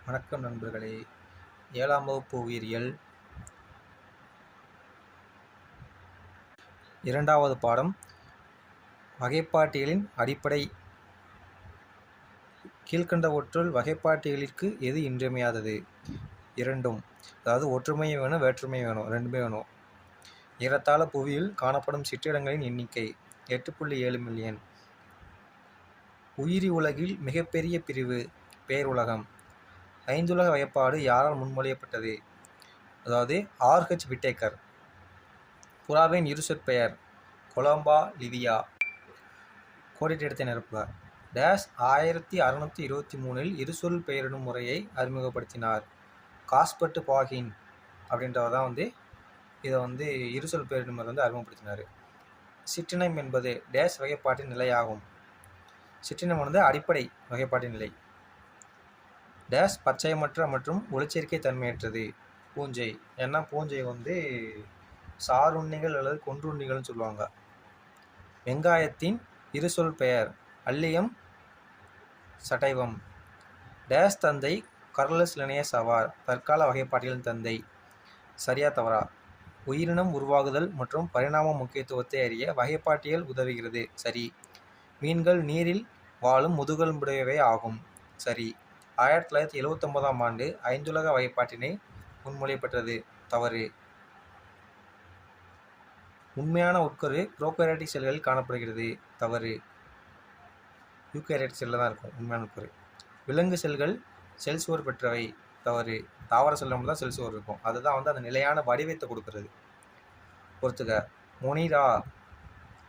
வணக்கம் நண்பர்களே. 7ஆம் வகுப்பு உயிரியல் 2வது பாடம் வகைப்பாட்டியலின் அடிப்படை. கீழ்கண்டவற்றுள் வகைப்பாட்டியலிற்கு எது இன்றியமையாதது? இரண்டும். அதாவது ஒற்றுமையும் வேணும், வேற்றுமையும் வேணும், ரெண்டுமே வேணும். ஏறத்தாழ புவியில் காணப்படும் சிற்றிடங்களின் எண்ணிக்கை 8.7 மில்லியன். உயிரி உலகில் மிகப்பெரிய பிரிவு பேருலகம். ஐந்துலக வகைப்பாடு யாரால் முன்மொழியப்பட்டது? அதாவது ஆர்.ஹெச். விட்டேக்கர். புறாவின் இருசொற்பெயர் கொலம்பா லிவியா. கோடிட்ட இடத்தை நிரப்புக. டேஸ் 1623 இருசொல் பெயரிடும் முறையை அறிமுகப்படுத்தினார். காஸ்பர்ட் பாகின் அப்படின்றவர் தான் இதை இருசொல் பெயரிடும் முறை அறிமுகப்படுத்தினார். சிற்றினம் என்பது டேஸ் வகைப்பாட்டின் நிலையாகும். சிற்றினம் அடிப்படை வகைப்பாட்டின் நிலை. டேஸ் பச்சையமற்ற மற்றும் ஒளிச்சேர்க்கை தன்மையற்றது. பூஞ்சை. ஏன்னா பூஞ்சை சாருண்ணிகள் அல்லது கொன்றுண்ணிகள்னு சொல்லுவாங்க. வெங்காயத்தின் இருசொல் பெயர் அல்லியம் சட்டைவம். டேஸ் தந்தை கார்லஸ் லினேயஸ் ஆவார். தற்கால வகைப்பாட்டியலின் தந்தை. சரியா தவறா? உயிரினம் உருவாகுதல் மற்றும் பரிணாம முக்கியத்துவத்தை அறிய வகைப்பாட்டியல் உதவுகிறது. சரி. மீன்கள் நீரில் வாழும் முதுகெலும்புடையவை ஆகும். சரி. 1979ஆம் ஆண்டு ஐந்துலக வகைப்பாட்டினை முன்மொழியப்பட்டது. தவறு. உண்மையான உட்கரு ப்ரோகாரியோட்டிக் செல்களில் காணப்படுகிறது. தவறு. யூகாரியோட்டிக் செல்லில் தான் இருக்கும் உண்மையான உட்கரு. விலங்கு செல்கள் செல் சுவர் பெற்றவை. தவறு. தாவர செல்லில் மட்டும் தான் செல் சுவர் இருக்கும். அதுதான் அந்த நிலையான வடிவத்தை கொடுக்கறது. பொறுத்துக. மொனிரா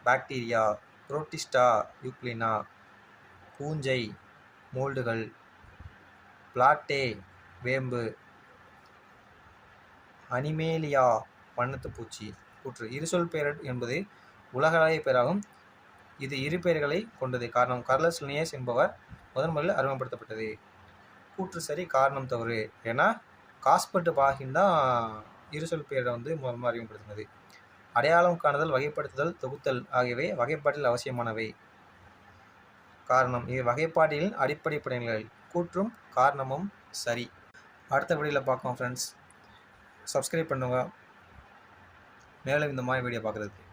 பாக்டீரியா, புரோட்டிஸ்டா யூக்ளினா, பூஞ்சை மோல்டுகள், பிளாட்டே வேம்பு, அனிமேலியா வண்ணத்துப்பூச்சி. கூற்று. இருசொல் பெயர் என்பது உலகளாவிய பெயராகும். இது இரு பெயர்களை கொண்டது. காரணம் கார்லஸ் லினேயஸ் என்பவர் முதன்முறையில் அறிமுகப்படுத்தப்பட்டது. கூற்று சரி, காரணம் தவறு. ஏன்னா காஸ்பர்ட் பாகின் தான் இருசொல் பெயரை முதன்முறை அறிமுகப்படுத்தினது. அடையாளம் காணுதல், வகைப்படுத்துதல், தொகுத்தல் ஆகியவை வகைப்பாட்டில் அவசியமானவை. காரணம் இவை வகைப்பாட்டியலின் அடிப்படை படிநிலைகள். கூற்றும் காரணமும் சரி. அடுத்த வீடியோவில் பார்க்கலாம் ஃப்ரெண்ட்ஸ். சப்ஸ்கிரைப் பண்ணுங்க மேலும் இந்த மாதிரி வீடியோ பார்க்குறதுக்கு.